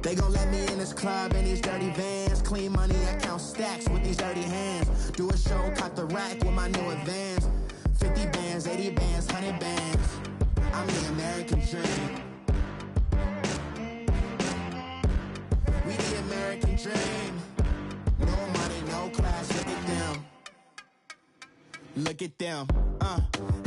They gon' let me in this club in these dirty vans. Clean money, I count stacks with these dirty hands. Do a show, cut the rack with my new advance. 50 bands, 80 bands, 100 bands. I'm the American dream. We the American dream. No money, no class, look at them. Look at them,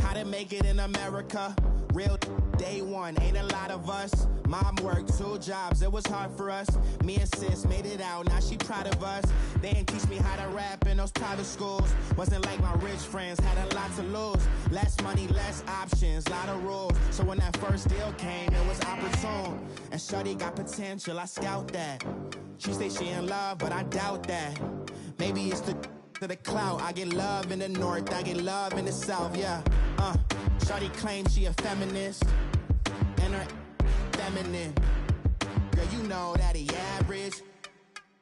how to make it in America. Real day one, ain't a lot of us. Mom worked 2 jobs, it was hard for us. Me and sis made it out, now she proud of us. They didn't teach me how to rap in those private schools. Wasn't like my rich friends, had a lot to lose. Less money, less options, lot of rules. So when that first deal came, it was opportune. And shorty got potential, I scout that. She say she in love, but I doubt that. Maybe it's to the clout. I get love in the north, I get love in the south, yeah. Shorty claims she a feminist, and her feminine. Girl, you know that he average.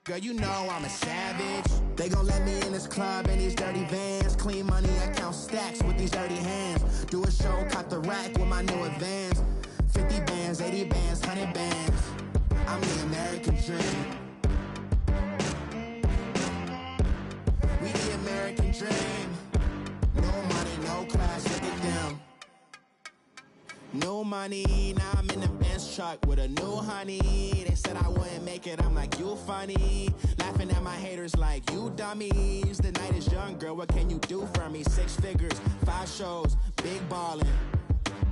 Girl, you know I'm a savage. They gon' let me in this club in these dirty vans. Clean money, I count stacks with these dirty hands. Do a show, cut the rack with my new advance. 50 bands, 80 bands, 100 bands. I'm the American dream. We the American dream. No money, no class, look at them. No money, now I'm in the Benz truck with a new honey. They said I wouldn't make it, I'm like, you funny. Laughing at my haters like, you dummies. The night is young, girl, what can you do for me? 6 figures, 5 shows, big ballin'.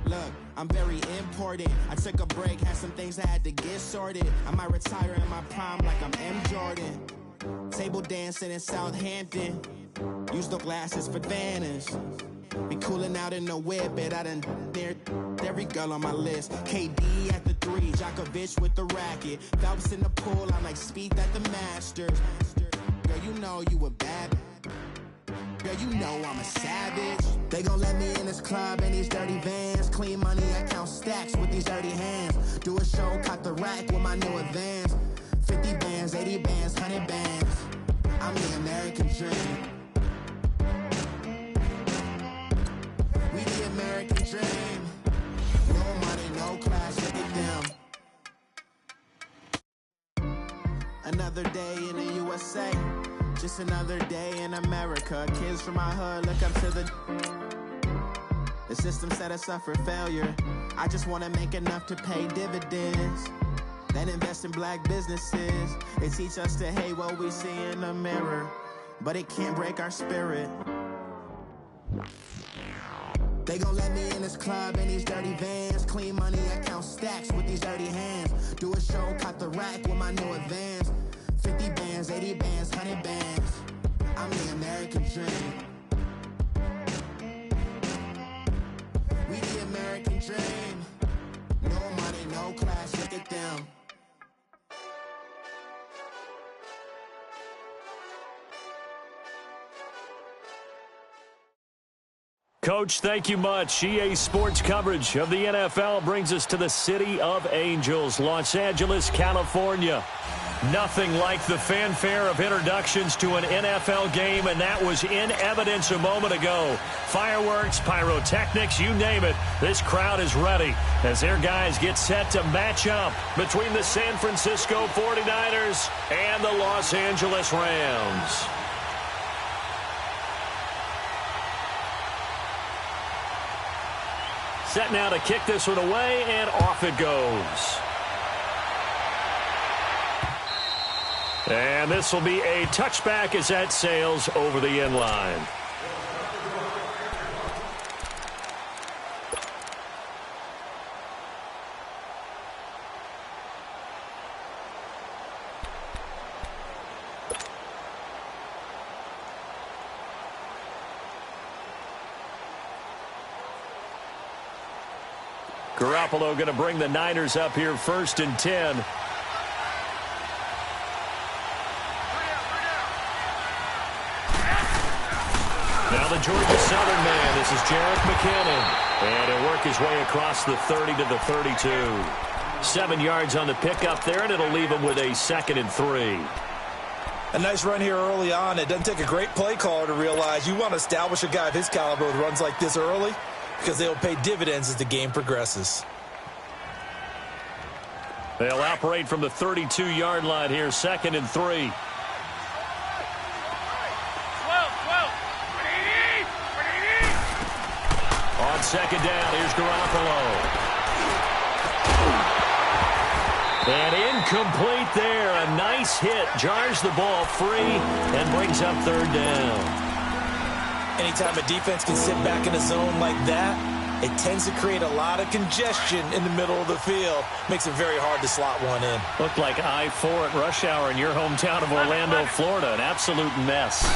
Look, I'm very important. I took a break, had some things I had to get sorted. I might retire in my prime like I'm M. Jordan. Table dancing in Southampton. Use the glasses for Vannas. Be cooling out in the whip, but I done dared every girl on my list. KD at the 3, Djokovic with the racket. Phelps in the pool, I'm like Speed at the Masters. Girl, you know you a bad. Girl, you know I'm a savage. They gon' let me in this club in these dirty vans. Clean money, I count stacks with these dirty hands. Do a show, cut the rack with my new advance. 50 bands, 80 bands, 100 bands. I'm the American dream. We the American dream. No money, no class, look at them. Another day in the USA. Just another day in America. Kids from my hood look up to the system set us up for failure. I just wanna make enough to pay dividends. Then invest in black businesses. They teach us to hate what we see in the mirror, but it can't break our spirit. They gon' let me in this club in these dirty vans. Clean money, I count stacks with these dirty hands. Do a show, cut the rack with my new advance. 50 bands, 80 bands, 100 bands. I'm the American dream. We the American dream. No money, no class, look at them. Coach, thank you much. EA Sports coverage of the NFL brings us to the City of Angels, Los Angeles, California. Nothing like the fanfare of introductions to an NFL game, and that was in evidence a moment ago. Fireworks, pyrotechnics, you name it. This crowd is ready as their guys get set to match up between the San Francisco 49ers and the Los Angeles Rams. Set now to kick this one away, and off it goes. And this will be a touchback as that sails over the end line. Garoppolo going to bring the Niners up here 1st and 10. Now the Georgia Southern man. This is Jerick McKinnon. And he'll work his way across the 30 to the 32. 7 yards on the pickup there, and it'll leave him with a 2nd and 3. A nice run here early on. It doesn't take a great play caller to realize you want to establish a guy of his caliber with runs like this early, because they'll pay dividends as the game progresses. They'll operate from the 32-yard line here, 2nd and 3. On 2nd down, here's Garoppolo. And incomplete there. A nice hit. Jars the ball free and brings up 3rd down. Anytime a defense can sit back in a zone like that, it tends to create a lot of congestion in the middle of the field. Makes it very hard to slot one in. Looked like I-4 at rush hour in your hometown of Orlando, Florida. An absolute mess.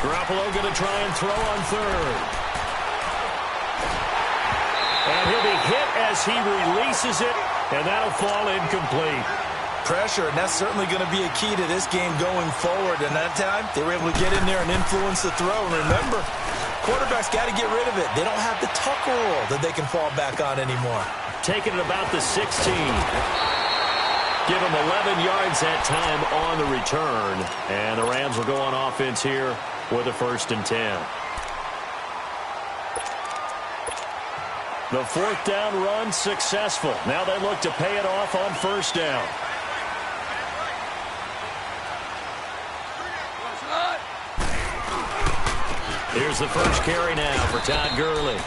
Garoppolo going to try and throw on 3rd. And he'll be hit as he releases it, and that'll fall incomplete. Pressure, and that's certainly going to be a key to this game going forward. And that time, they were able to get in there and influence the throw. And remember, quarterbacks got to get rid of it. They don't have the tuck rule that they can fall back on anymore. Taking it about the 16. Give them 11 yards that time on the return. And the Rams will go on offense here with a 1st and 10. The 4th down run successful. Now they look to pay it off on 1st down. Here's the first carry now for Todd Gurley.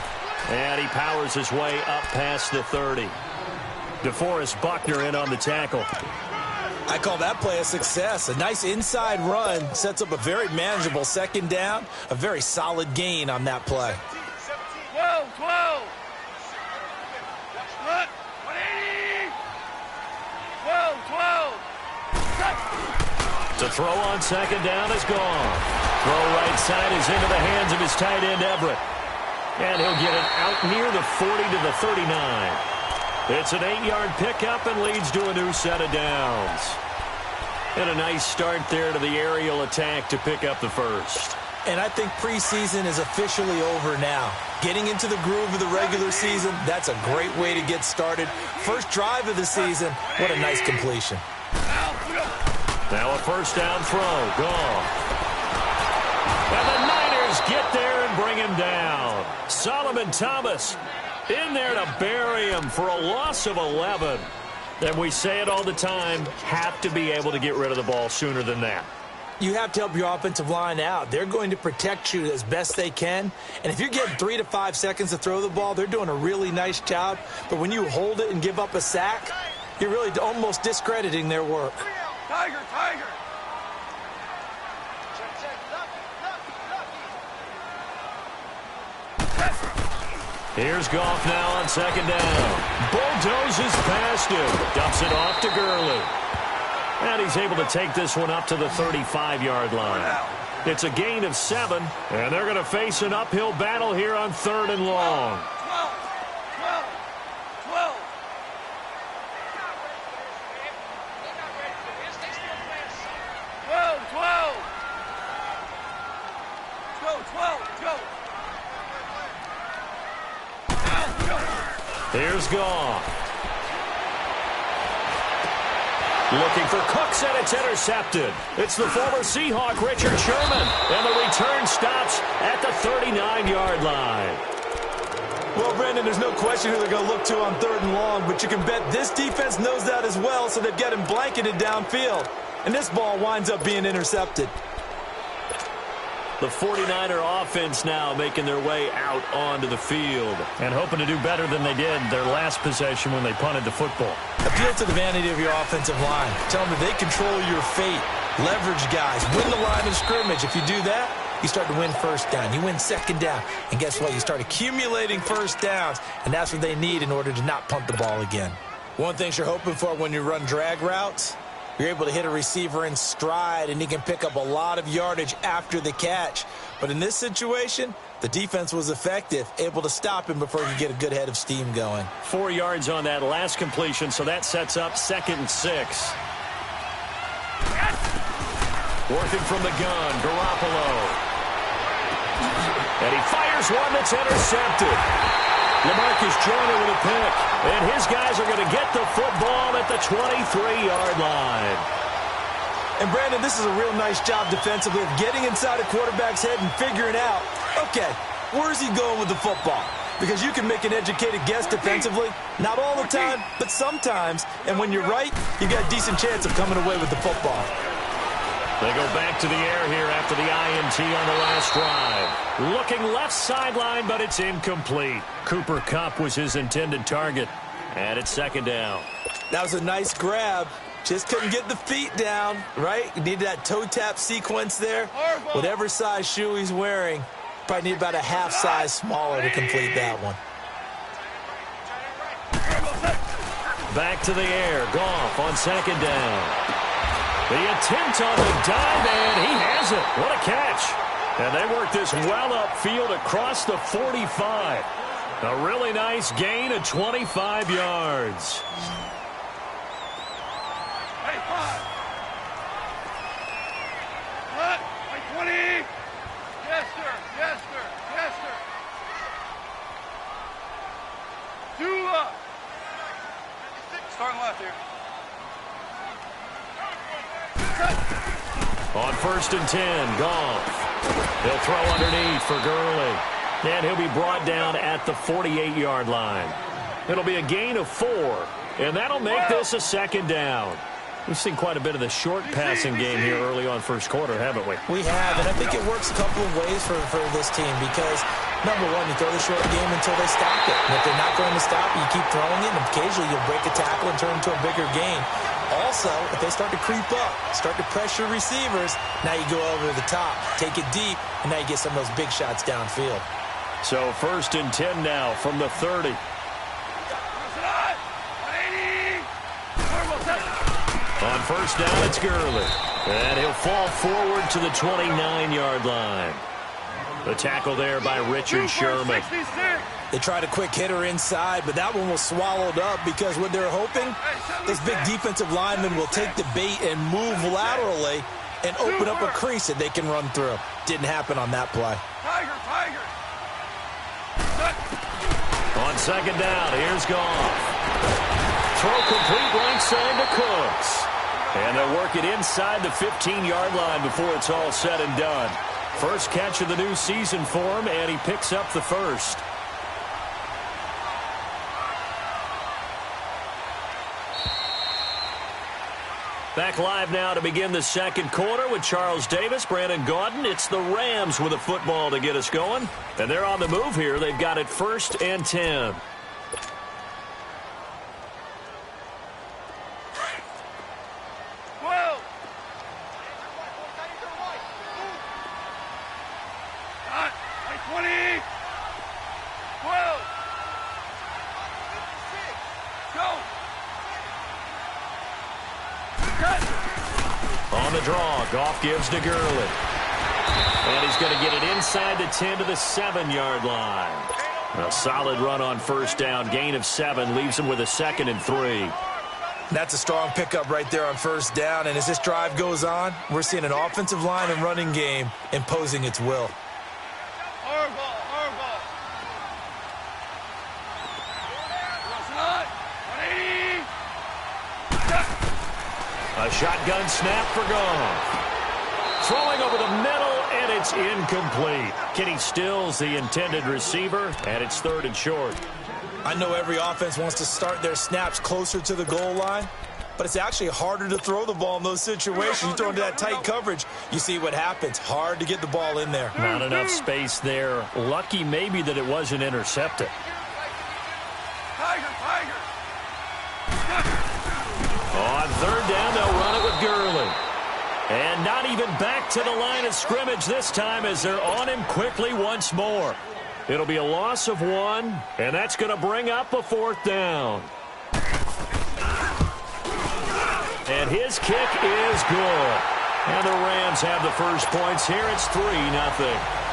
And he powers his way up past the 30. DeForest Buckner in on the tackle. I call that play a success. A nice inside run sets up a very manageable 2nd down. A very solid gain on that play. 12. To throw on 2nd down is gone. Throw right side is into the hands of his tight end, Everett. And he'll get it out near the 40 to the 39. It's an 8-yard pickup and leads to a new set of downs. And a nice start there to the aerial attack to pick up the 1st. And I think preseason is officially over now. Getting into the groove of the regular season, that's a great way to get started. First drive of the season, what a nice completion. Now a 1st down throw. Gone. And the Niners get there and bring him down. Solomon Thomas in there to bury him for a loss of 11. And we say it all the time, have to be able to get rid of the ball sooner than that. You have to help your offensive line out. They're going to protect you as best they can. And if you're getting 3 to 5 seconds to throw the ball, they're doing a really nice job. But when you hold it and give up a sack, you're really almost discrediting their work. Tiger. Here's Goff now on 2nd down. Bulldozes past him. Dumps it off to Gurley. And he's able to take this one up to the 35-yard line. It's a gain of 7, and they're going to face an uphill battle here on 3rd and long. 12. Go. Here's Goff. Looking for Cooks, and it's intercepted. It's the former Seahawk, Richard Sherman. And the return stops at the 39-yard line. Well, Brandon, there's no question who they're going to look to on 3rd and long, but you can bet this defense knows that as well, so they've got him blanketed downfield. And this ball winds up being intercepted. The 49er offense now making their way out onto the field and hoping to do better than they did their last possession when they punted the football. Appeal to the vanity of your offensive line. Tell them that they control your fate. Leverage guys. Win the line of scrimmage. If you do that, you start to win 1st down. You win 2nd down. And guess what? You start accumulating 1st downs, and that's what they need in order to not punt the ball again. One thing you're hoping for when you run drag routes, you're able to hit a receiver in stride, and he can pick up a lot of yardage after the catch. But in this situation, the defense was effective, able to stop him before he could get a good head of steam going. 4 yards on that last completion, so that sets up 2nd and 6. Working from the gun, Garoppolo. And he fires one that's intercepted. LaMarcus Joyner with a pick. And his guys are going to get the football at the 23-yard line. And, Brandon, this is a real nice job defensively of getting inside a quarterback's head and figuring out, okay, where's he going with the football? because you can make an educated guess defensively. Not all the time, but sometimes. And when you're right, you got a decent chance of coming away with the football. They go back to the air here after the INT on the last drive. Looking left sideline, but it's incomplete. Cooper Kupp was his intended target. And it's second down. That was a nice grab. Just couldn't get the feet down, right? You needed that toe tap sequence there. Whatever size shoe he's wearing, probably need about a half size smaller to complete that one. Back to the air. Goff on second down. The attempt on the dive, and he has it. What a catch. And they work this well upfield across the 45. A really nice gain of 25 yards. Hey, 5. What? Hey, 20. Yes, sir. Yes, sir. Yes, sir. 2 up. Starting left here. On 1st and 10, Goff. He'll throw underneath for Gurley. And he'll be brought down at the 48-yard line. It'll be a gain of 4, and that'll make this a second down. We've seen quite a bit of the short passing game here early on first quarter, haven't we? We have, and I think it works a couple of ways for this team because, number one, you throw the short game until they stop it. And if they're not going to stop it, you keep throwing it, and occasionally you'll break a tackle and turn it into a bigger gain. Also, if they start to creep up, start to pressure receivers, now you go over the top, take it deep, and now you get some of those big shots downfield. So 1st and 10 now from the 30. On 1st down, it's Gurley. And he'll fall forward to the 29-yard line. The tackle there by Richard Sherman. They tried a quick hitter inside, but that one was swallowed up because what they're hoping, those big defensive linemen will take the bait and move laterally and open up a crease that they can run through. Didn't happen on that play. Tiger. On 2nd down, here's Goff. Throw complete right side to Cooks. And they'll work it inside the 15-yard line before it's all said and done. First catch of the new season for him, and he picks up the first. Back live now to begin the second quarter with Charles Davis, Brandon Gaudin. It's the Rams with a football to get us going. And they're on the move here. They've got it 1st and 10. On the draw, Goff gives to Gurley. And he's going to get it inside the 10 to the 7-yard line. A solid run on 1st down. Gain of 7 leaves him with a 2nd and 3. That's a strong pickup right there on 1st down. And as this drive goes on, we're seeing an offensive line and running game imposing its will. A shotgun snap for Goff. Throwing over the middle, and it's incomplete. Kenny Stills, the intended receiver, and it's 3rd and short. I know every offense wants to start their snaps closer to the goal line, but it's actually harder to throw the ball in those situations. You throw into that tight coverage, you see what happens. Hard to get the ball in there. Not enough space there. Lucky maybe that it wasn't intercepted. On 3rd down, they'll run it with Gurley. And not even back to the line of scrimmage this time as they're on him quickly once more. It'll be a loss of 1, and that's going to bring up a 4th down. And his kick is good. And the Rams have the first points here. It's 3-0.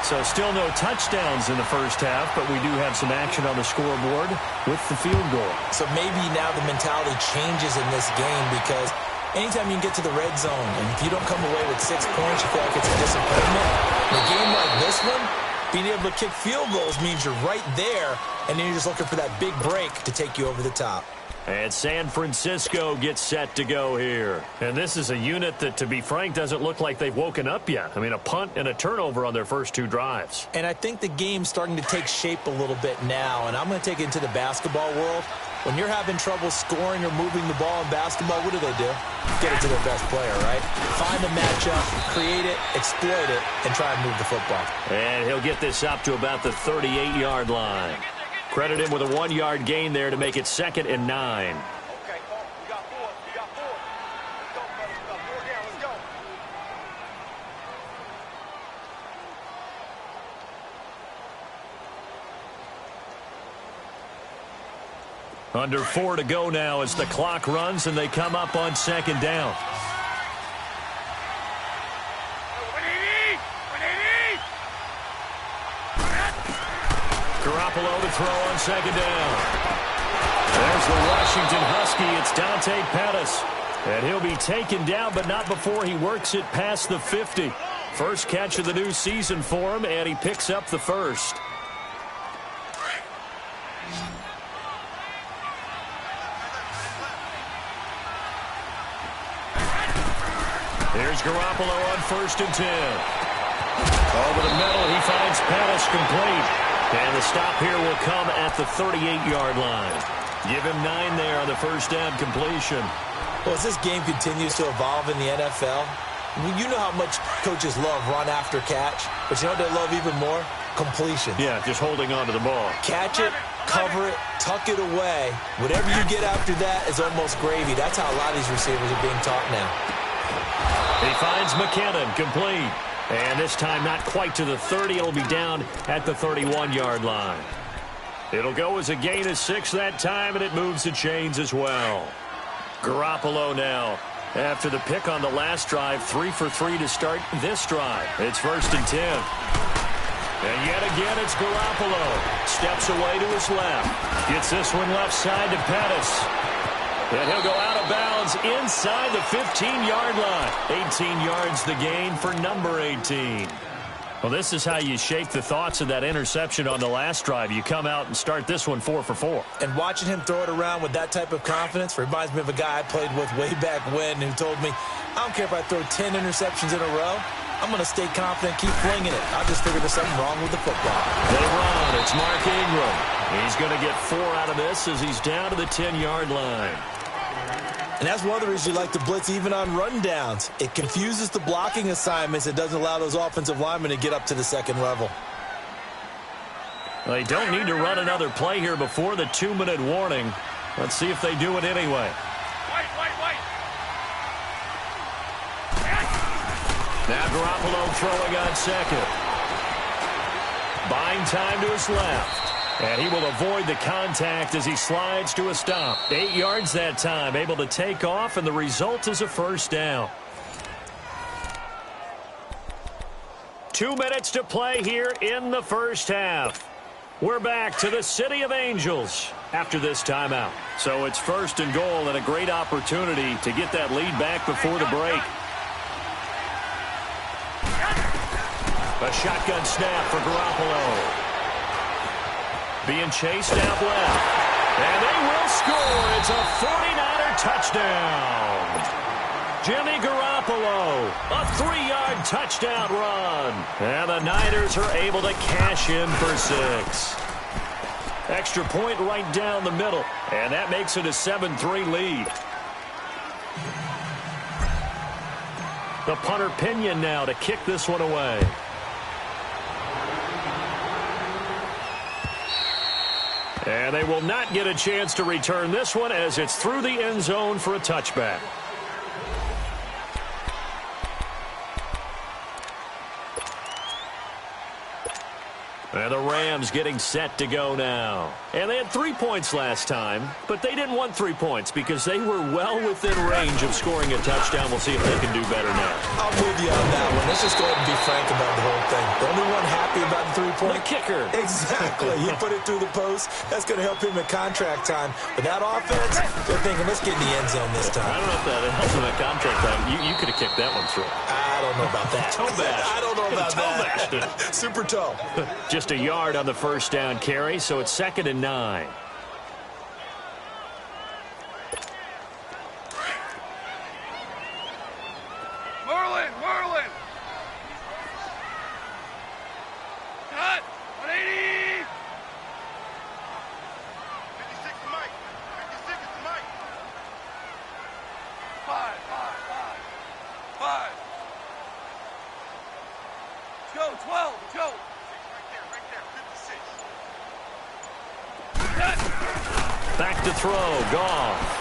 So still no touchdowns in the first half, but we do have some action on the scoreboard with the field goal. So maybe now the mentality changes in this game because anytime you can get to the red zone, and if you don't come away with 6 points, you feel like it's a disappointment. In a game like this one, being able to kick field goals means you're right there, and then you're just looking for that big break to take you over the top. And San Francisco gets set to go here. And this is a unit that, to be frank, doesn't look like they've woken up yet. I mean, a punt and a turnover on their first 2 drives. And I think the game's starting to take shape a little bit now. And I'm going to take it into the basketball world. When you're having trouble scoring or moving the ball in basketball, what do? Get it to their best player, right? Find a matchup, create it, exploit it, and try and move the football. And he'll get this up to about the 38-yard line. Credit him with a 1-yard gain there to make it 2nd and 9. Okay, Paul, you got 4. You got 4. Let's go, buddy. We got 4 down. Let's go. Under 4 to go now as the clock runs and they come up on 2nd down. Garoppolo to throw on 2nd down. There's the Washington Husky. It's Dante Pettis. And he'll be taken down, but not before he works it past the 50. First catch of the new season for him, and he picks up the first. Here's Garoppolo on 1st and 10. Over the middle, he finds Pettis complete. And the stop here will come at the 38-yard line. Give him 9 there on the first down completion. Well, as this game continues to evolve in the NFL, you know how much coaches love run after catch, but you know what they love even more? Completion. Yeah, just holding on to the ball. Catch it, cover it, tuck it away. Whatever you get after that is almost gravy. That's how a lot of these receivers are being taught now. He finds McKinnon complete. And this time not quite to the 30. It'll be down at the 31-yard line. It'll go as a gain of 6 that time, and it moves the chains as well. Garoppolo now. After the pick on the last drive, 3 for 3 to start this drive. It's 1st and 10. And yet again, it's Garoppolo. Steps away to his left. Gets this one left side to Pettis. And he'll go out of bounds inside the 15-yard line. 18 yards the gain for number 18. Well, this is how you shake the thoughts of that interception on the last drive. You come out and start this one 4 for 4. And watching him throw it around with that type of confidence reminds me of a guy I played with way back when who told me, I don't care if I throw 10 interceptions in a row. I'm going to stay confident, keep flinging it. I just figured there's something wrong with the football. They run. It's Mark Ingram. He's going to get 4 out of this as he's down to the 10-yard line. And that's one of the reasons you like to blitz even on rundowns. It confuses the blocking assignments. It doesn't allow those offensive linemen to get up to the 2nd level. They don't need to run another play here before the 2-minute warning. Let's see if they do it anyway. Wait. Now Garoppolo throwing on 2nd. Buying time to his left. And he will avoid the contact as he slides to a stop. 8 yards that time, able to take off, and the result is a first down. 2 minutes to play here in the first half. We're back to the City of Angels after this timeout. So it's 1st and goal and a great opportunity to get that lead back before the break. A shotgun snap for Garoppolo. Being chased out left. And they will score. It's a 49er touchdown. Jimmy Garoppolo, a 3-yard touchdown run. And the Niners are able to cash in for 6. Extra point right down the middle. And that makes it a 7-3 lead. The punter Pinion now to kick this one away. And they will not get a chance to return this one as it's through the end zone for a touchback. And the Rams getting set to go now. And they had 3 points last time, but they didn't want 3 points because they were well within range of scoring a touchdown. We'll see if they can do better now. I'm with you on that one. Let's just go ahead and be frank about the whole thing. The only one happy about the 3-point? The kicker. Exactly. He put it through the post. That's going to help him in contract time. But that offense, they're thinking, let's get in the end zone this time. I don't know if that helps him in contract time. You could have kicked that one through. I don't know about that. Toe bash. I don't know about that. Super toe. Just a yard on the first down carry, so it's 2nd and 9. 5. Let's go, 12. Let's go. Right there. 56. Back to throw. Goff.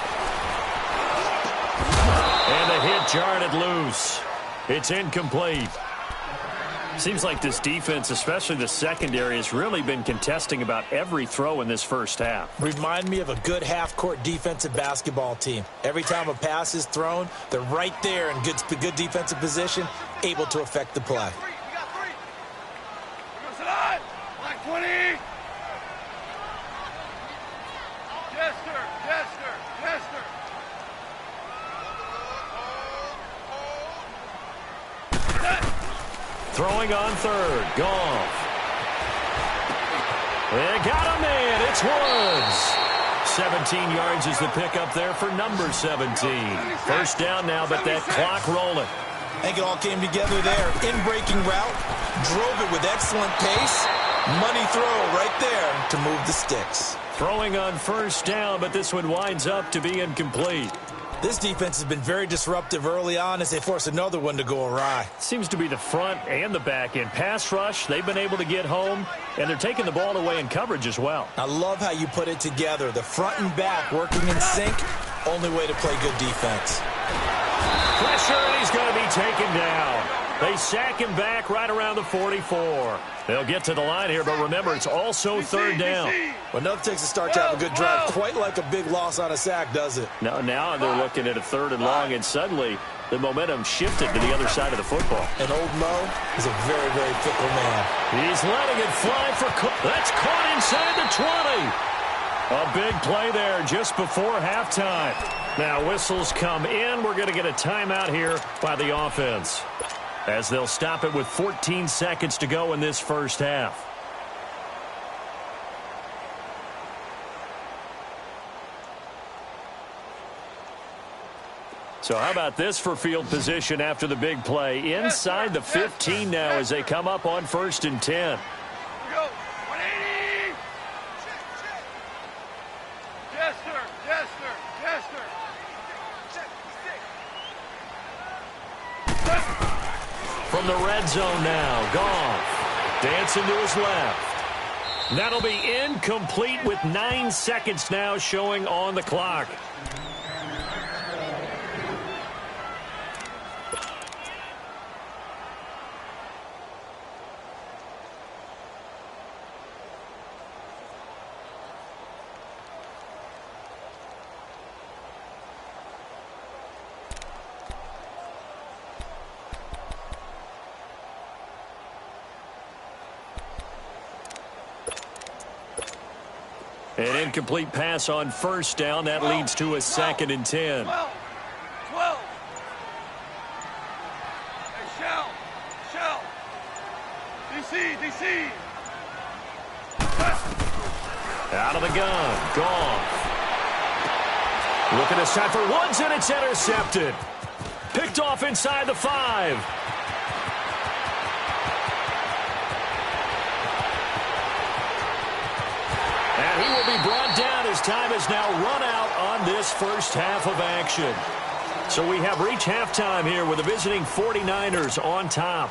And the hit jarred it loose. It's incomplete. Seems like this defense, especially the secondary, has really been contesting about every throw in this first half. Remind me of a good half-court defensive basketball team. Every time a pass is thrown, they're right there in good defensive position, able to affect the play. We got 3. We're going to sit on. Black 20. Jester. Throwing on third. Goff. They got a man. It's Woods. 17 yards is the pickup there for number 17. First down now, but that clock rolling. I think it all came together there. In-breaking route. Drove it with excellent pace. Money throw right there to move the sticks. Throwing on first down, but this one winds up to be incomplete. This defense has been very disruptive early on as they force another one to go awry. Seems to be the front and the back end. Pass rush, they've been able to get home, and they're taking the ball away in coverage as well. I love how you put it together. The front and back working in sync. Only way to play good defense. Pressure, and he's going to be taken down. They sack him back right around the 44. They'll get to the line here, but remember, it's also third down. Well, nothing takes a start to have a good drive. Quite like a big loss on a sack, does it? Now they're looking at a third and long, and suddenly the momentum shifted to the other side of the football. And old Mo is a very, very fickle man. He's letting it fly for Cook. That's caught inside the 20. A big play there just before halftime. Now whistles come in. We're going to get a timeout here by the offense, as they'll stop it with 14 seconds to go in this first half. So how about this for field position after the big play? Inside the 15 now as they come up on 1st and 10. Here we go. 180. Jester. From the red zone now, Goff dancing to his left. That'll be incomplete with 9 seconds now showing on the clock. An incomplete pass on first down. That leads to a 2nd and 10. 12. Hey, Shell. DC. Out of the gun. Goff. Looking this time for Woods, and it's intercepted. Picked off inside the 5. And he will be brought down as time has now run out on this first half of action. So we have reached halftime here with the visiting 49ers on top.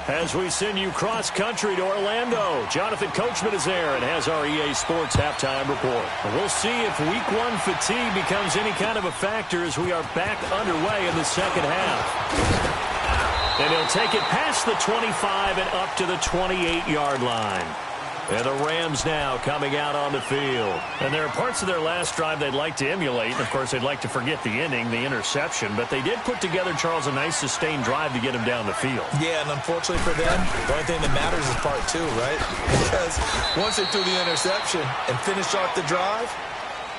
As we send you cross-country to Orlando, Jonathan Coachman is there and has our EA Sports halftime report. We'll see if Week 1 fatigue becomes any kind of a factor as we are back underway in the second half. And he'll take it past the 25 and up to the 28-yard line. And the Rams now coming out on the field. And there are parts of their last drive they'd like to emulate. And, of course, they'd like to forget the inning, the interception. But they did put together, Charles, a nice sustained drive to get him down the field. Yeah, and unfortunately for them, the only thing that matters is part 2, right? Because once they threw the interception and finished off the drive,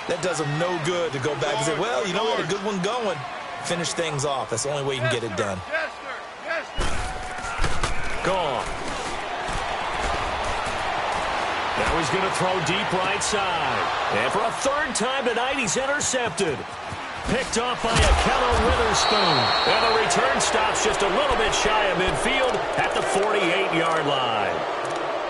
that does them no good to go back and say, well, you know, we had a good one going. Finish things off. That's the only way you can get it done. Gone. Now he's going to throw deep right side. And for a third time tonight, he's intercepted. Picked off by Akello Witherspoon. And the return stops just a little bit shy of midfield at the 48-yard line.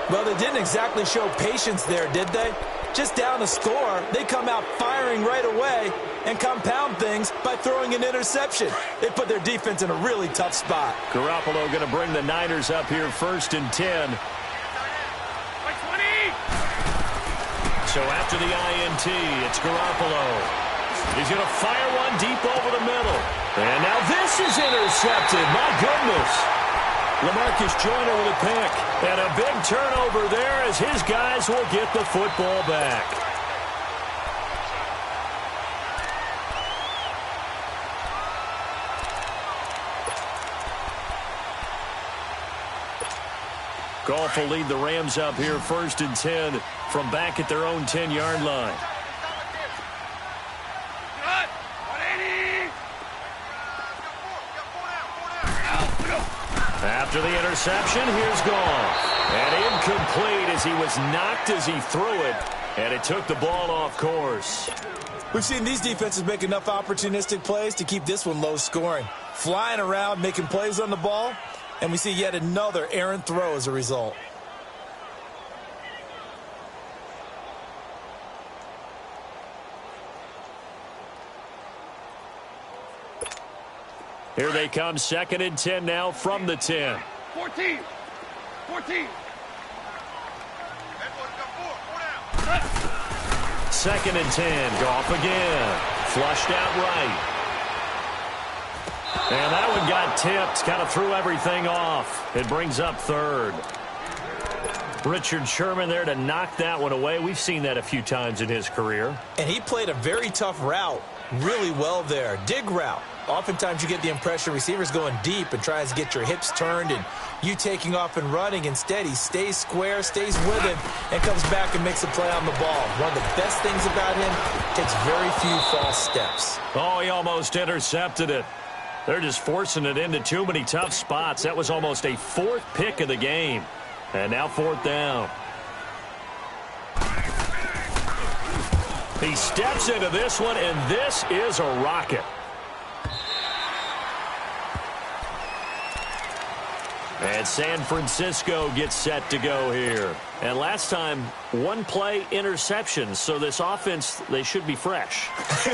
Well, they didn't exactly show patience there, did they? Just down a score, they come out firing right away, and compound things by throwing an interception. They put their defense in a really tough spot. Garoppolo going to bring the Niners up here 1st and 10. So after the INT, it's Garoppolo. He's going to fire one deep over the middle. And now this is intercepted. My goodness. LaMarcus Joyner with a pick. And a big turnover there as his guys will get the football back. Goff will lead the Rams up here 1st and 10 from back at their own 10-yard line. After the interception, here's Goff. And incomplete as he was knocked as he threw it. And it took the ball off course. We've seen these defenses make enough opportunistic plays to keep this one low scoring. Flying around, making plays on the ball. And we see yet another errant throw as a result. Here they come, 2nd and 10 now from the 10. 14. 2nd and 10, Goff again. Flushed out right. And that one got tipped, kind of threw everything off. It brings up 3rd. Richard Sherman there to knock that one away. We've seen that a few times in his career. And he played a very tough route really well there. Dig route. Oftentimes you get the impression receivers going deep and tries to get your hips turned and you taking off and running. Instead, he stays square, stays with him, and comes back and makes a play on the ball. One of the best things about him, takes very few false steps. Oh, he almost intercepted it. They're just forcing it into too many tough spots. That was almost a 4th pick of the game. And now 4th down. He steps into this one, and this is a rocket. And San Francisco gets set to go here. And last time, 1-play interception. So this offense, they should be fresh.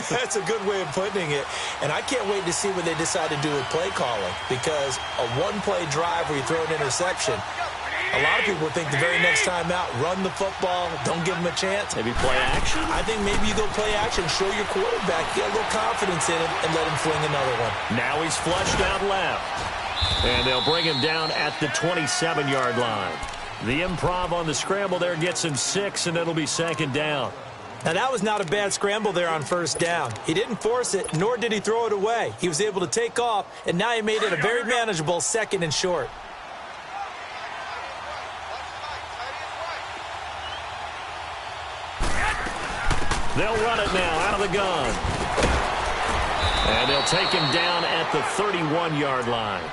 That's a good way of putting it. And I can't wait to see what they decide to do with play calling. Because a 1-play drive where you throw an interception, a lot of people think the very next time out, run the football, don't give them a chance. Maybe play action? I think maybe you go play action, show your quarterback, get a little confidence in him, and let him fling another one. Now he's flushed out left. And they'll bring him down at the 27-yard line. The improv on the scramble there gets him 6, and it'll be 2nd down. Now, that was not a bad scramble there on 1st down. He didn't force it, nor did he throw it away. He was able to take off, and now he made it a very manageable 2nd and short. They'll run it now out of the gun. And they'll take him down at the 31-yard line.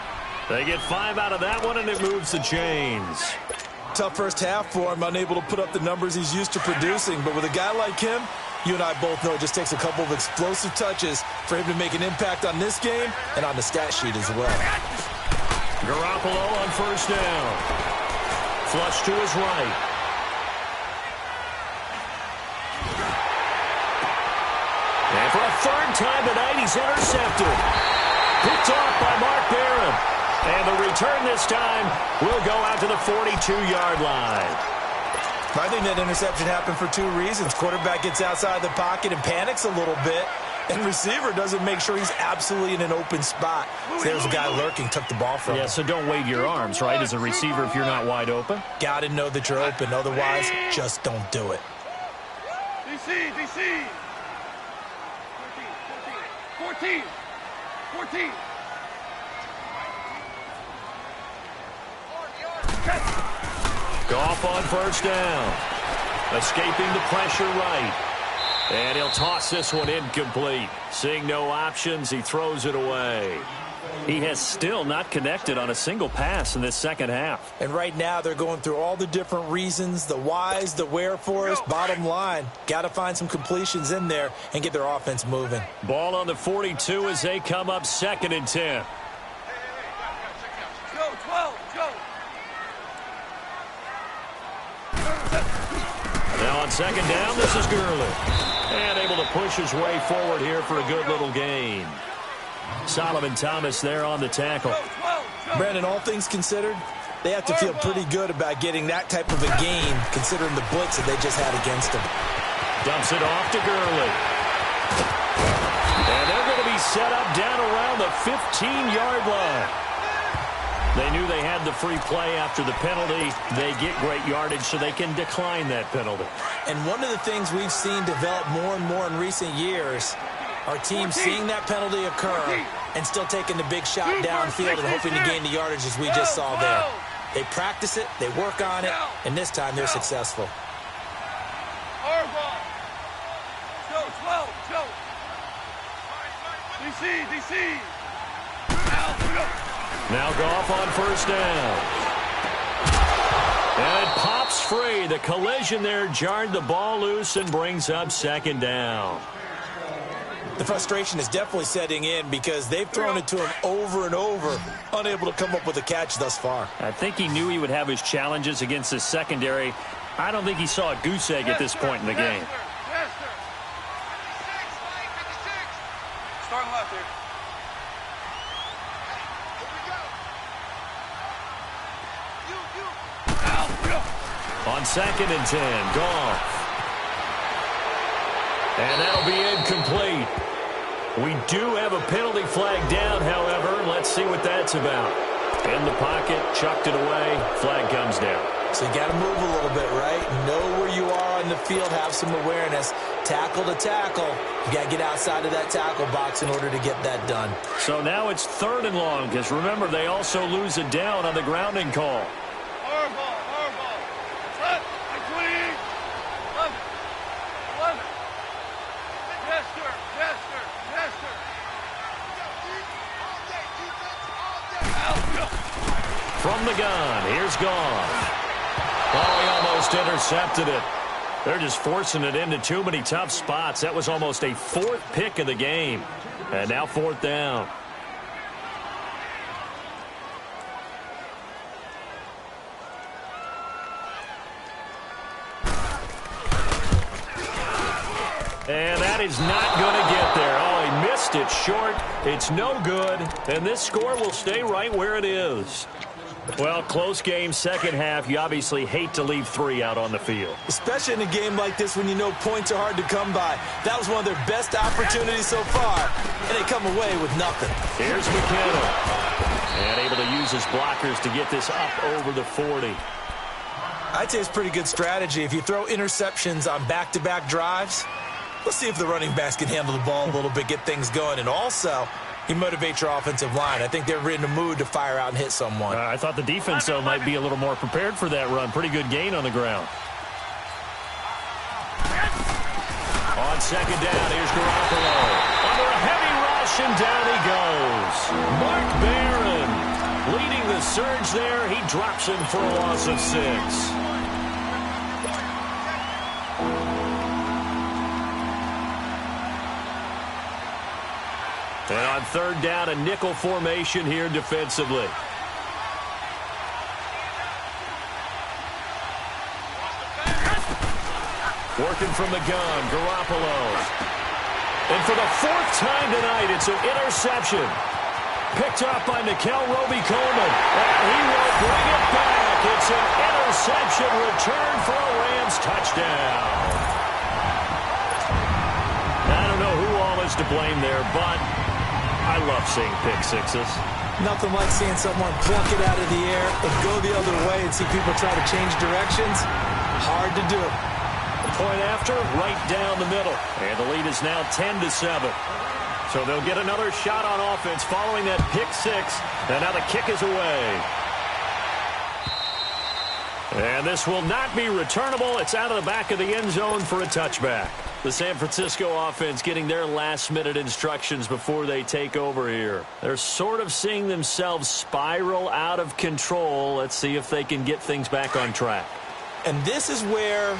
They get 5 out of that one, and it moves the chains. Tough first half for him, unable to put up the numbers he's used to producing. But with a guy like him, you and I both know it just takes a couple of explosive touches for him to make an impact on this game and on the stat sheet as well. Garoppolo on 1st down. Flush to his right. And for a 3rd time tonight, he's intercepted. Picked off by Mark Barron. And the return this time will go out to the 42-yard line. I think that interception happened for 2 reasons. Quarterback gets outside the pocket and panics a little bit. And receiver doesn't make sure he's absolutely in an open spot. So there's a guy lurking, took the ball from him. Yeah, so don't wave your arms, right, as a receiver if you're not wide open? Got to know that you're open. Otherwise, just don't do it. DC. 14. Goff on 1st down. Escaping the pressure right. And he'll toss this one incomplete. Seeing no options, he throws it away. He has still not connected on a single pass in this 2nd half. And right now they're going through all the different reasons, the whys, the wherefores. Bottom line, got to find some completions in there and get their offense moving. Ball on the 42 as they come up 2nd and 10. Go, 12, go. Now on 2nd down, this is Gurley. And able to push his way forward here for a good little gain. Solomon Thomas there on the tackle. Brandon, all things considered, they have to feel pretty good about getting that type of a gain, considering the blitz that they just had against them. Dumps it off to Gurley. And they're going to be set up down around the 15-yard line. They knew they had the free play after the penalty. They get great yardage, so they can decline that penalty. And one of the things we've seen develop more and more in recent years are teams seeing that penalty occur and still taking the big shot downfield and hoping to gain the yardage as we just saw there. They practice it, they work on it, and this time they're successful. DC. Now Goff on first down. And it pops free. The collision there jarred the ball loose and brings up second down. The frustration is definitely setting in because they've thrown it to him over and over, unable to come up with a catch thus far. I think he knew he would have his challenges against his secondary. I don't think he saw a goose egg at this point in the game. Yes, sir. 56. Starting left here. On 2nd and 10, Goff. And that'll be incomplete. We do have a penalty flag down, however. Let's see what that's about. In the pocket, chucked it away, flag comes down. So you got to move a little bit, right? Know where you are on the field, have some awareness. Tackle to tackle. You got to get outside of that tackle box in order to get that done. So now it's 3rd and long, because remember, they also lose it down on the grounding call. Our ball. Left. 20. 11. Yes, sir. From the gun, here's Goff. Oh, he almost intercepted it. They're just forcing it into too many tough spots. That was almost a 4th pick of the game. And now 4th down. And that is not going to get there. Oh, he missed it short. It's no good. And this score will stay right where it is. Well, close game, second half. You obviously hate to leave 3 out on the field. Especially in a game like this when you know points are hard to come by. That was one of their best opportunities so far, and they come away with nothing. Here's McKenna. And able to use his blockers to get this up over the 40. I'd say it's pretty good strategy. If you throw interceptions on back-to-back drives, let's see if the running backs can handle the ball a little bit, get things going, and also you motivate your offensive line. I think they're in the mood to fire out and hit someone. I thought the defense, though, might be a little more prepared for that run. Pretty good gain on the ground. On 2nd down, here's Garoppolo. Under a heavy rush, and down he goes. Mark Barron leading the surge there. He drops him for a loss of 6. And on 3rd down, a nickel formation here defensively. Working from the gun, Garoppolo. And for the 4th time tonight, it's an interception. Picked up by Nikel Roby-Coleman. And he will bring it back. It's an interception return for a Rams touchdown. I don't know who all is to blame there, but I love seeing pick sixes. Nothing like seeing someone pluck it out of the air and go the other way and see people try to change directions. Hard to do it. The point after, right down the middle. And the lead is now 10-7. So they'll get another shot on offense following that pick 6. And now the kick is away. And this will not be returnable. It's out of the back of the end zone for a touchback. The San Francisco offense getting their last-minute instructions before they take over here. They're sort of seeing themselves spiral out of control. Let's see if they can get things back on track. And this is where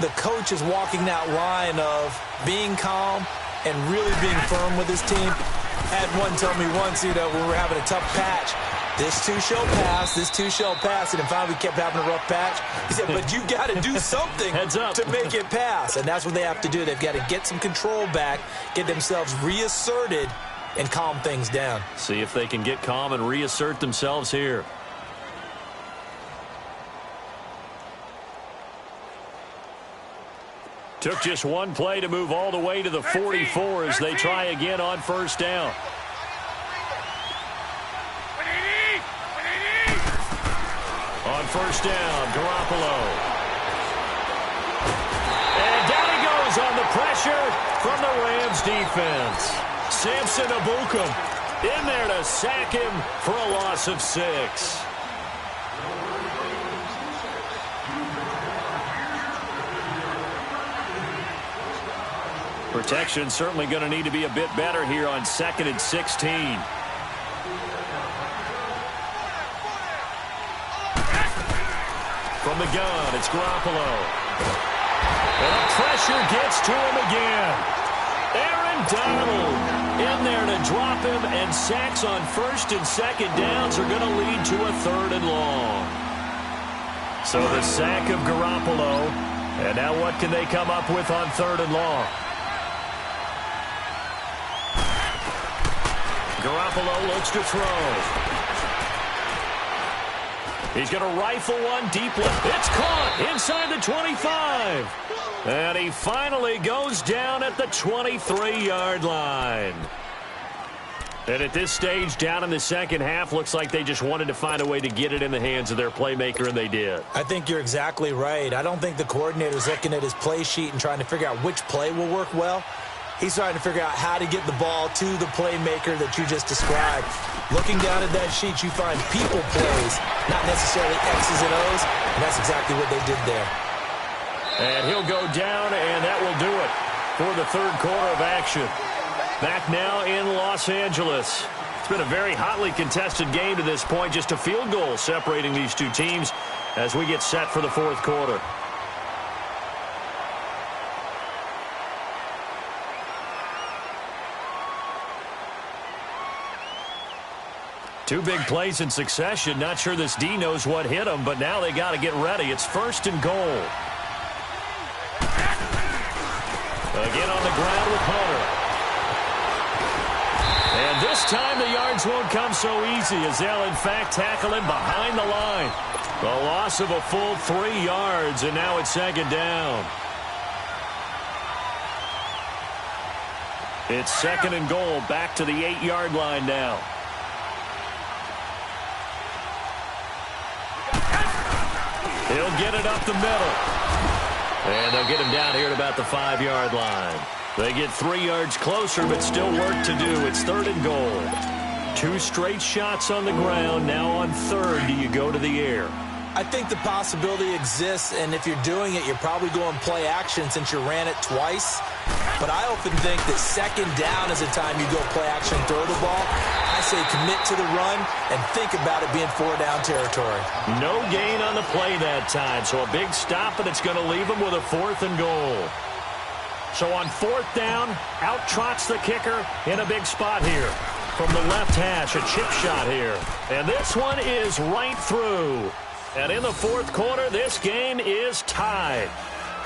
the coach is walking that line of being calm and really being firm with his team. I had one tell me once, when we were having a tough patch, This too shall pass. This too shall pass. And finally, we kept having a rough patch. He said, but you got to do something to make it pass. And that's what they have to do. They've got to get some control back, get themselves reasserted, and calm things down. See if they can get calm and reassert themselves here. Took just one play to move all the way to the 44 as they try again on first down. On first down, Garoppolo. And down he goes on the pressure from the Rams defense. Samson Ebukam in there to sack him for a loss of 6. Protection certainly going to need to be a bit better here on 2nd and 16. From the gun, it's Garoppolo. And the pressure gets to him again. Aaron Donald in there to drop him, and sacks on 1st and 2nd downs are going to lead to a 3rd and long. So the sack of Garoppolo, and now what can they come up with on 3rd and long? Garoppolo looks to throw. He's going to rifle one deep left. It's caught inside the 25. And he finally goes down at the 23-yard line. And at this stage, down in the second half, looks like they just wanted to find a way to get it in the hands of their playmaker, and they did. I think you're exactly right. I don't think the coordinator's looking at his play sheet and trying to figure out which play will work well. He's trying to figure out how to get the ball to the playmaker that you just described. Looking down at that sheet, you find people plays, not necessarily X's and O's, and that's exactly what they did there. And he'll go down, and that will do it for the 3rd quarter of action. Back now in Los Angeles. It's been a very hotly contested game to this point, just a field goal separating these two teams as we get set for the 4th quarter. Two big plays in succession. Not sure this D knows what hit him, but now they got to get ready. It's 1st and goal. Again on the ground with Hunter. And this time the yards won't come so easy as they'll, in fact, tackle him behind the line. A loss of a full 3 yards, and now it's 2nd down. It's 2nd and goal, back to the 8-yard line now. He'll get it up the middle. And they'll get him down here at about the 5-yard line. They get 3 yards closer, but still work to do. It's 3rd and goal. 2 straight shots on the ground. Now on 3rd, do you go to the air? I think the possibility exists, and if you're doing it, you're probably going play action since you ran it twice. But I often think that 2nd down is the time you go play action, throw the ball. I say commit to the run and think about it being 4-down territory. No gain on the play that time, so a big stop, and it's going to leave them with a 4th and goal. So on 4th down, out trots the kicker in a big spot here. From the left hash, a chip shot here. And this one is right through. And in the 4th quarter, this game is tied.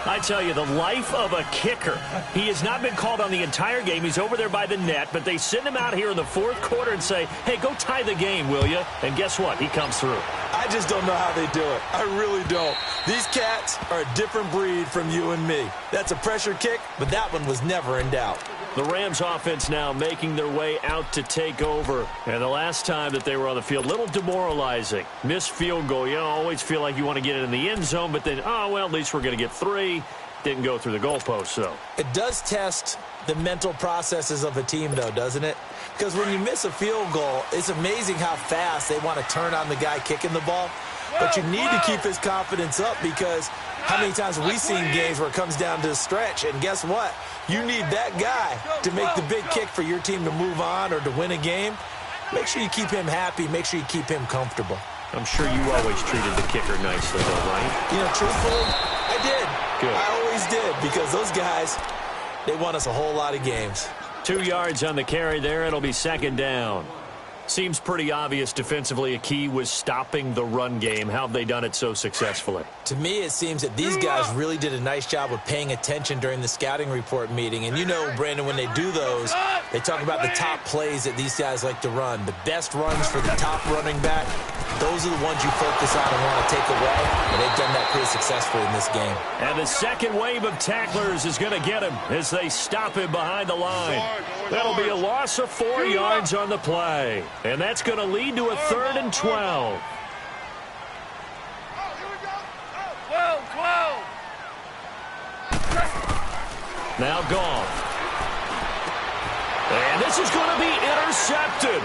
I tell you, the life of a kicker. He has not been called on the entire game. He's over there by the net, but they send him out here in the 4th quarter and say, hey, go tie the game, will you? And guess what? He comes through. I just don't know how they do it. I really don't. These cats are a different breed from you and me. That's a pressure kick, but that one was never in doubt. The Rams offense now making their way out to take over. And the last time that they were on the field, a little demoralizing. Missed field goal. You always feel like you want to get it in the end zone, but then, oh, well, at least we're going to get 3. Didn't go through the goalpost, though. It does test the mental processes of a team, though, doesn't it? Because when you miss a field goal, it's amazing how fast they want to turn on the guy kicking the ball. But you need to keep his confidence up because how many times have we seen games where it comes down to the stretch? And guess what? You need that guy to make the big kick for your team to move on or to win a game. Make sure you keep him happy. Make sure you keep him comfortable. I'm sure you always treated the kicker nicely, though, right? You know, truthfully, I did. Good. I always did because those guys, they won us a whole lot of games. 2 yards on the carry there. It'll be 2nd down. Seems pretty obvious defensively a key was stopping the run game. How have they done it so successfully? To me, it seems that these guys really did a nice job of paying attention during the scouting report meeting. And you know, Brandon, when they do those, they talk about the top plays that these guys like to run. The best runs for the top running back, those are the ones you focus on and want to take away. And they've done that pretty successfully in this game. And the second wave of tacklers is going to get him as they stop him behind the line. That'll be a loss of 4 yards on the play. And that's going to lead to a 3rd and 12. 12. Now gone. And this is going to be intercepted.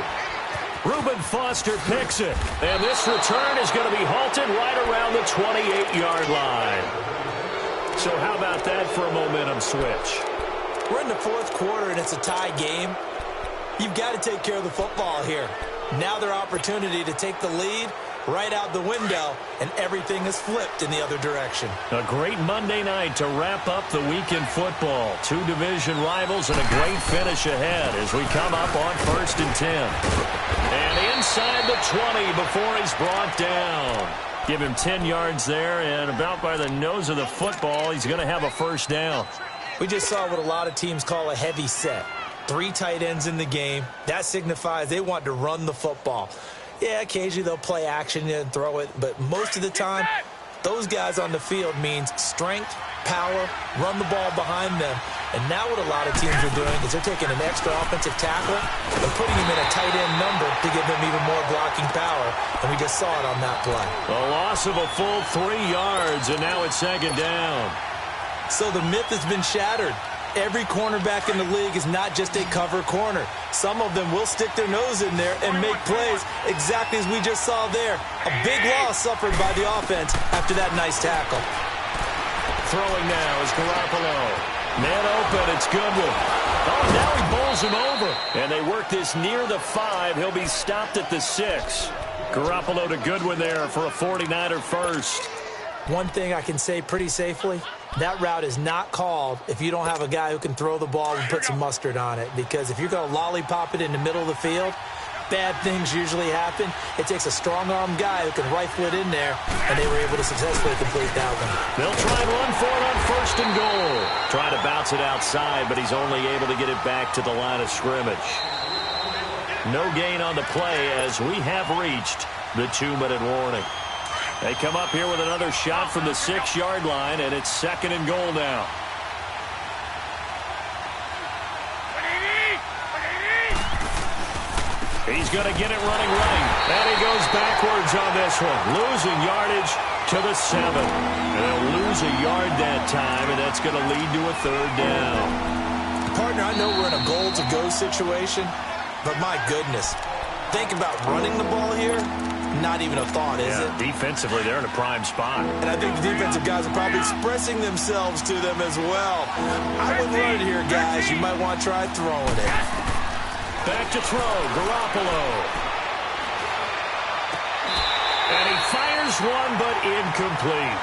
Reuben Foster picks it. And this return is going to be halted right around the 28-yard line. So how about that for a momentum switch? We're in the 4th quarter, and it's a tie game. You've got to take care of the football here. Now their opportunity to take the lead right out the window, and everything is flipped in the other direction. A great Monday night to wrap up the week in football. 2 division rivals and a great finish ahead as we come up on 1st and 10. And inside the 20 before he's brought down. Give him 10 yards there, and about by the nose of the football, he's going to have a 1st down. We just saw what a lot of teams call a heavy set. 3 tight ends in the game. That signifies they want to run the football. Yeah, occasionally they'll play action and throw it, but most of the time, those guys on the field means strength, power, run the ball behind them. And now what a lot of teams are doing is they're taking an extra offensive tackle and putting him in a tight end number to give them even more blocking power. And we just saw it on that play. A loss of a full 3 yards, and now it's 2nd down. So the myth has been shattered. Every cornerback in the league is not just a cover corner. Some of them will stick their nose in there and make plays exactly as we just saw there. A big loss suffered by the offense after that nice tackle. Throwing now is Garoppolo. Man open, it's Goodwin. Oh, now he bowls him over. And they work this near the 5. He'll be stopped at the 6. Garoppolo to Goodwin there for a 49er first. One thing I can say pretty safely, that route is not called if you don't have a guy who can throw the ball and put some mustard on it. Because if you're going to lollipop it in the middle of the field, bad things usually happen. It takes a strong-arm guy who can rifle it in there, and they were able to successfully complete that one. They'll try and run for it on 1st and goal. Trying to bounce it outside, but he's only able to get it back to the line of scrimmage. No gain on the play as we have reached the 2-minute warning. They come up here with another shot from the 6-yard line, and it's 2nd and goal now. He's going to get it running. And he goes backwards on this one. Losing yardage to the 7. And they'll lose a yard that time, and that's going to lead to a 3rd down. Partner, I know we're in a goal-to-go situation, but my goodness. Think about running the ball here. Not even a thought, is it? Defensively, they're in a prime spot. And I think the defensive guys are probably expressing themselves to them as well. I wouldn't run it here, guys. You might want to try throwing it. Back to throw, Garoppolo. And he fires one, but incomplete.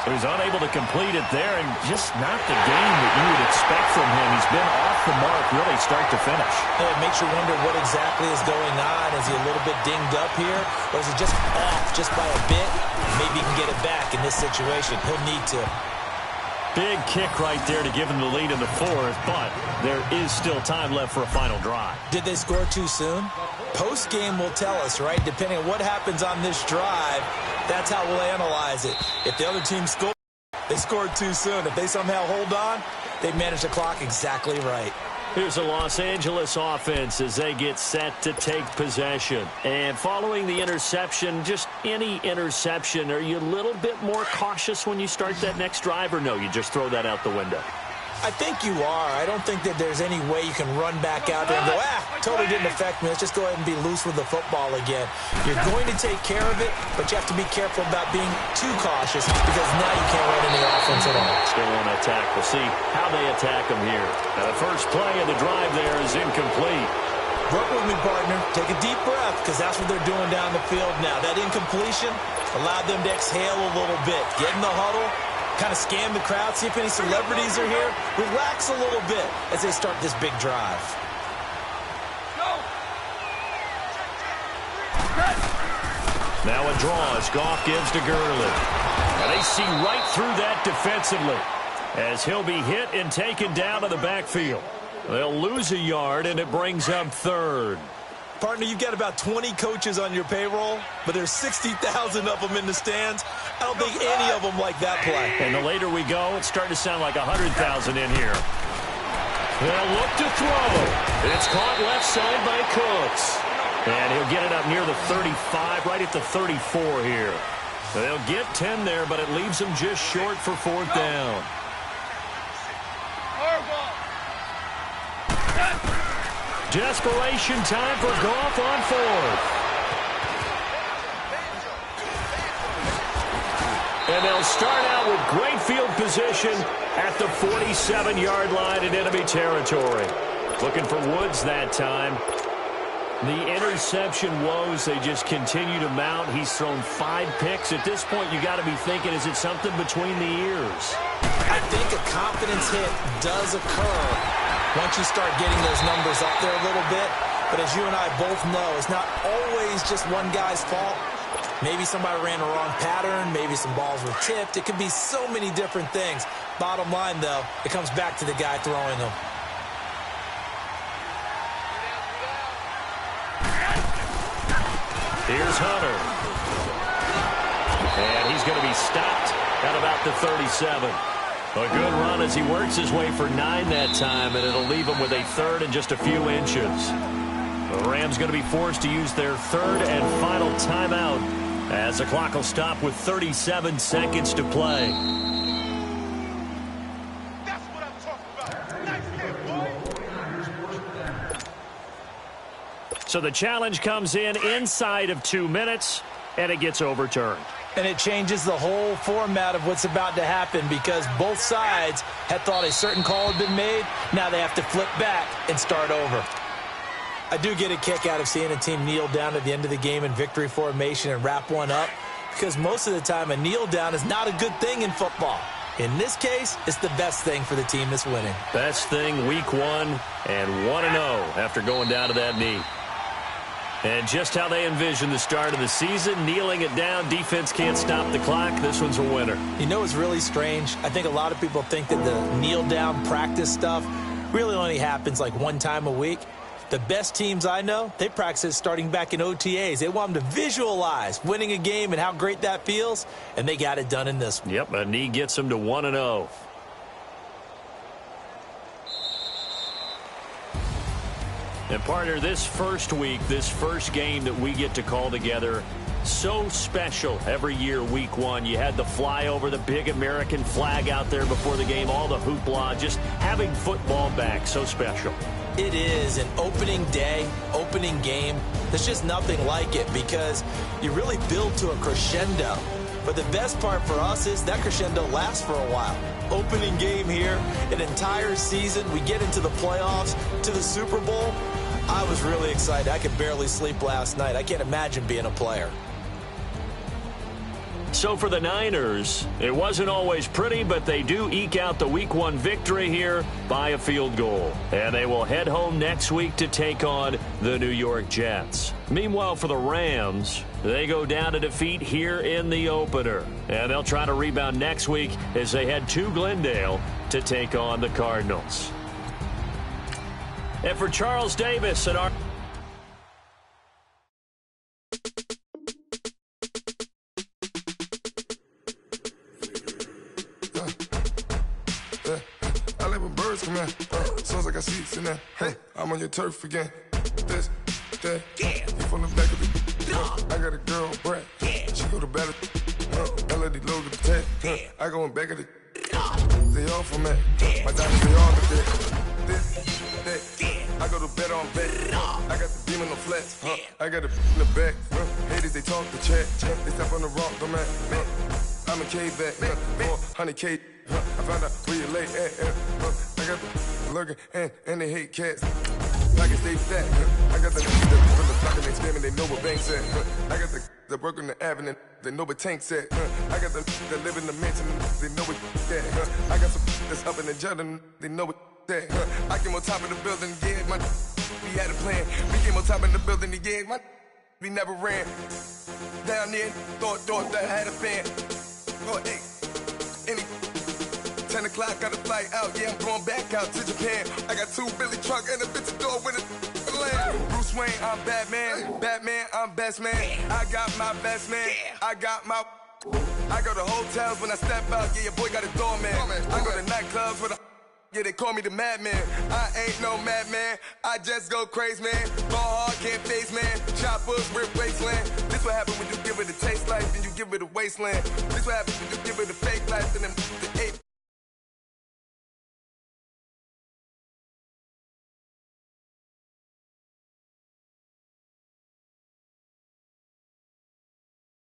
So he's unable to complete it there, and just not the game that you would expect from him. He's been off the mark really start to finish. Yeah, it makes you wonder what exactly is going on. Is he a little bit dinged up here, or is he just off just by a bit? Maybe he can get it back in this situation. He'll need to. Big kick right there to give him the lead in the 4th, but there is still time left for a final drive. Did they score too soon? Post-game will tell us, right? Depending on what happens on this drive, that's how we'll analyze it. If the other team scored, they scored too soon. If they somehow hold on, they manage the clock exactly right. Here's a Los Angeles offense as they get set to take possession. And following the interception, just any interception, are you a little bit more cautious when you start that next drive, or no, you just throw that out the window? I think you are. I don't think that there's any way you can run back out there and go, totally didn't affect me. Let's just go ahead and be loose with the football again. You're going to take care of it, but you have to be careful about being too cautious because now you can't run any offense at all. Still want to attack. We'll see how they attack them here. Now, the first play of the drive there is incomplete. Work with me, partner. Take a deep breath because that's what they're doing down the field now. That incompletion allowed them to exhale a little bit. Get in the huddle. Kind of scan the crowd, see if any celebrities are here. Relax a little bit as they start this big drive. Go! Now a draw as Goff gives to Gurley. And they see right through that defensively as he'll be hit and taken down to the backfield. They'll lose a yard, and it brings up third. Partner, you've got about 20 coaches on your payroll, but there's 60,000 of them in the stands. I don't think any of them like that play. And the later we go, it's starting to sound like 100,000 in here. They'll look to throw. It's caught left side by Cooks. And he'll get it up near the 35, right at the 34 here. They'll get 10 there, but it leaves them just short for fourth down. Desperation time for Goff on fourth. And they'll start out with great field position at the 47-yard line in enemy territory. Looking for Woods that time. The interception woes, they just continue to mount. He's thrown 5 picks. At this point, you got to be thinking, is it something between the ears? I think a confidence hit does occur once you start getting those numbers up there a little bit. But as you and I both know, it's not always just one guy's fault. Maybe somebody ran a wrong pattern. Maybe some balls were tipped. It could be so many different things. Bottom line, though, it comes back to the guy throwing them. Here's Hunter. And he's going to be stopped at about the 37. A good run as he works his way for 9 that time, and it'll leave him with a third and just a few inches. The Rams going to be forced to use their third and final timeout as the clock will stop with 37 seconds to play. That's what I'm talking about. Nice hit, boy. So the challenge comes in inside of 2 minutes, and it gets overturned. And it changes the whole format of what's about to happen because both sides had thought a certain call had been made. Now they have to flip back and start over. I do get a kick out of seeing a team kneel down at the end of the game in victory formation and wrap one up because most of the time a kneel down is not a good thing in football. In this case, it's the best thing for the team that's winning. Best thing week 1 and 1-0 after going down to that knee. And just how they envision the start of the season, kneeling it down, defense can't stop the clock. This one's a winner. You know what's really strange? I think a lot of people think that the kneel-down practice stuff really only happens like one time a week. The best teams I know, they practice it starting back in OTAs. They want them to visualize winning a game and how great that feels, and they got it done in this one. Yep, a knee gets them to 1-0. And partner, this first week, this first game that we get to call together, so special every year, week 1. You had the flyover, the big American flag out there before the game, all the hoopla, just having football back, so special. It is an opening day, opening game. There's just nothing like it because you really build to a crescendo. But the best part for us is that crescendo lasts for a while. Opening game here, an entire season. We get into the playoffs, to the Super Bowl. I was really excited. I could barely sleep last night. I can't imagine being a player. So for the Niners, it wasn't always pretty, but they do eke out the week 1 victory here by a field goal. And they will head home next week to take on the New York Jets. Meanwhile, for the Rams, they go down to defeat here in the opener. And they'll try to rebound next week as they head to Glendale to take on the Cardinals. And for Charles Davis and our... I like when birds come in. Sounds like I see seats in there. Hey, I'm on your turf again. This, that, you from the back of the. I got a girl, Brett. She go to battle. Melody low to the tech. I go in back of the. They all for me. My diamonds, they all the dick. This, that. I go to bed on bed. I got the beam in the flats. I got a in the back. Haters, they talk the chat. They step on the rock, the man. I'm a K-back. 400K. I found out where you lay at. I got the lurking and they hate cats. Pockets stay fat. I got the from the block and they screaming, they know what banks at. I got the work on the avenue, they know what tanks at. I got the that live in the mansion, they know what that. I got some that's up in the jungle, they know what that. I came on top of the building, yeah, my we had a plan. We came on top of the building, yeah, my we never ran. Down there, thought that I had a fan. Oh, hey, any 10 o'clock, got a flight out. Yeah, I'm going back out to Japan. I got 2 Billy truck and a bitch door with a land. Bruce Wayne, I'm Batman. Batman, I'm best man. I got my best man. I got my. I go to hotels when I step out. Yeah, your boy got a doorman. I go to nightclubs with a. Yeah, they call me the madman. I ain't no madman. I just go crazy, man. Ball hard, can't face, man. Choppers, rip wasteland. This what happen when you give it a taste life and you give it a wasteland. This what happens when you give it a fake life and then the ape.